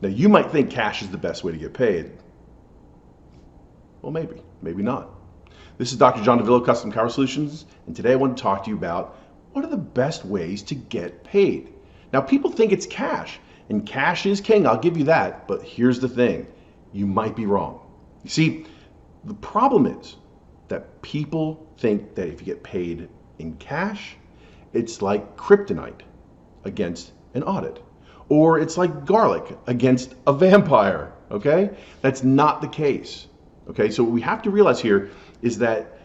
Now, you might think cash is the best way to get paid. Well, maybe not. This is Dr. John DeVillo, Custom Car Solutions, and today I want to talk to you about what are the best ways to get paid. Now, people think it's cash, and cash is king, I'll give you that, but here's the thing, you might be wrong. You see, the problem is that people think that if you get paid in cash, it's like kryptonite against an audit, or it's like garlic against a vampire, okay? That's not the case, okay? So what we have to realize here is that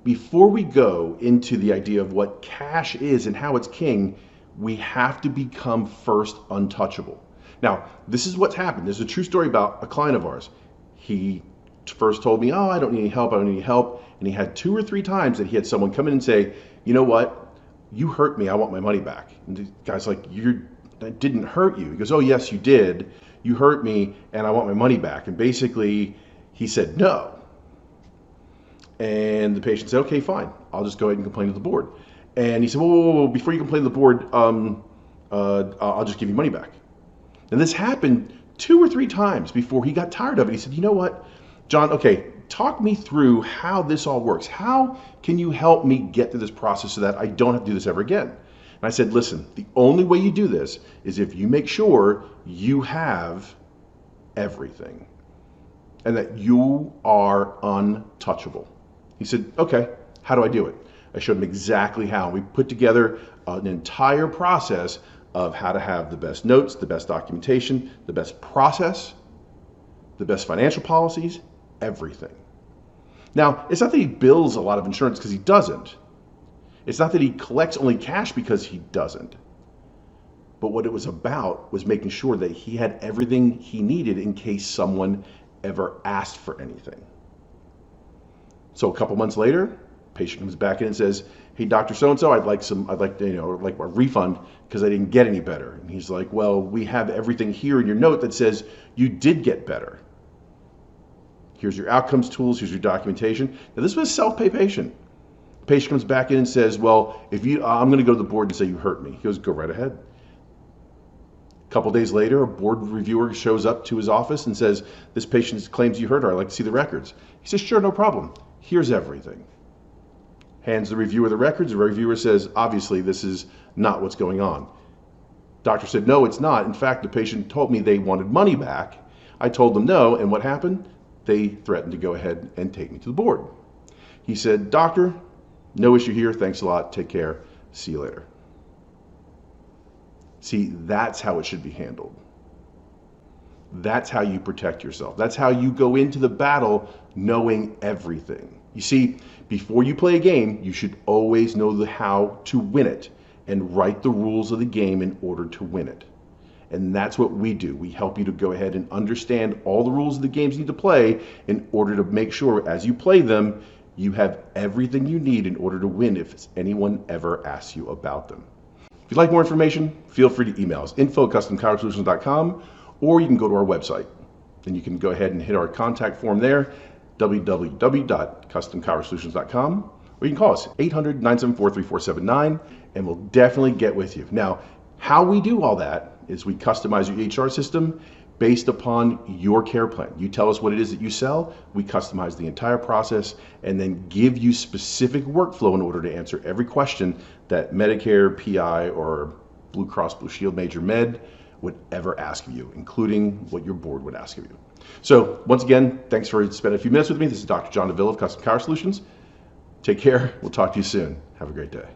before we go into the idea of what cash is and how it's king, we have to become first untouchable. Now, this is what's happened. There's a true story about a client of ours. He first told me, oh, I don't need any help, I don't need any help. And he had 2 or 3 times that he had someone come in and say, you know what, you hurt me, I want my money back. And the guy's like, that didn't hurt you. He goes, oh yes, you did. You hurt me and I want my money back. And basically he said no. And the patient said, okay, fine, I'll just go ahead and complain to the board. And he said, whoa, before you complain to the board, I'll just give you money back. And this happened 2 or 3 times before he got tired of it. He said, you know what, John, okay, talk me through how this all works. How can you help me get through this process so that I don't have to do this ever again? And I said, listen, the only way you do this is if you make sure you have everything and that you are untouchable. He said, okay, how do I do it? I showed him exactly how. We put together an entire process of how to have the best notes, the best documentation, the best process, the best financial policies, everything. Now, it's not that he bills a lot of insurance because he doesn't. It's not that he collects only cash because he doesn't. But what it was about was making sure that he had everything he needed in case someone ever asked for anything. So a couple months later, patient comes back in and says, hey, Dr. So-and-so, I'd like a refund because I didn't get any better. And he's like, well, we have everything here in your note that says you did get better. Here's your outcomes tools, here's your documentation. Now this was a self-pay patient. The patient comes back in and says, well, I'm gonna go to the board and say you hurt me. He goes, go right ahead. A couple days later, a board reviewer shows up to his office and says, this patient claims you hurt her, I'd like to see the records. He says, sure, no problem. Here's everything. Hands the reviewer the records. The reviewer says, obviously, this is not what's going on. Doctor said, no, it's not. In fact, the patient told me they wanted money back. I told them no, and what happened? They threatened to go ahead and take me to the board. He said, doctor, no issue here. Thanks a lot. Take care. See you later. See, that's how it should be handled. That's how you protect yourself. That's how you go into the battle knowing everything. You see, before you play a game, you should always know how to win it and write the rules of the game in order to win it. And that's what we do. We help you to go ahead and understand all the rules of the games you need to play in order to make sure as you play them, you have everything you need in order to win if anyone ever asks you about them. If you'd like more information, feel free to email us, info@customcarsolutions.com, or you can go to our website and you can go ahead and hit our contact form there, www.customcarsolutions.com, or you can call us 800-974-3479 and we'll definitely get with you. Now, how we do all that is we customize your HR system based upon your care plan. You tell us what it is that you sell, we customize the entire process and then give you specific workflow in order to answer every question that Medicare, PI, or Blue Cross Blue Shield Major Med would ever ask of you, including what your board would ask of you. So once again, thanks for spending a few minutes with me. This is Dr. John DeVillo of Custom Car Solutions. Take care. We'll talk to you soon. Have a great day.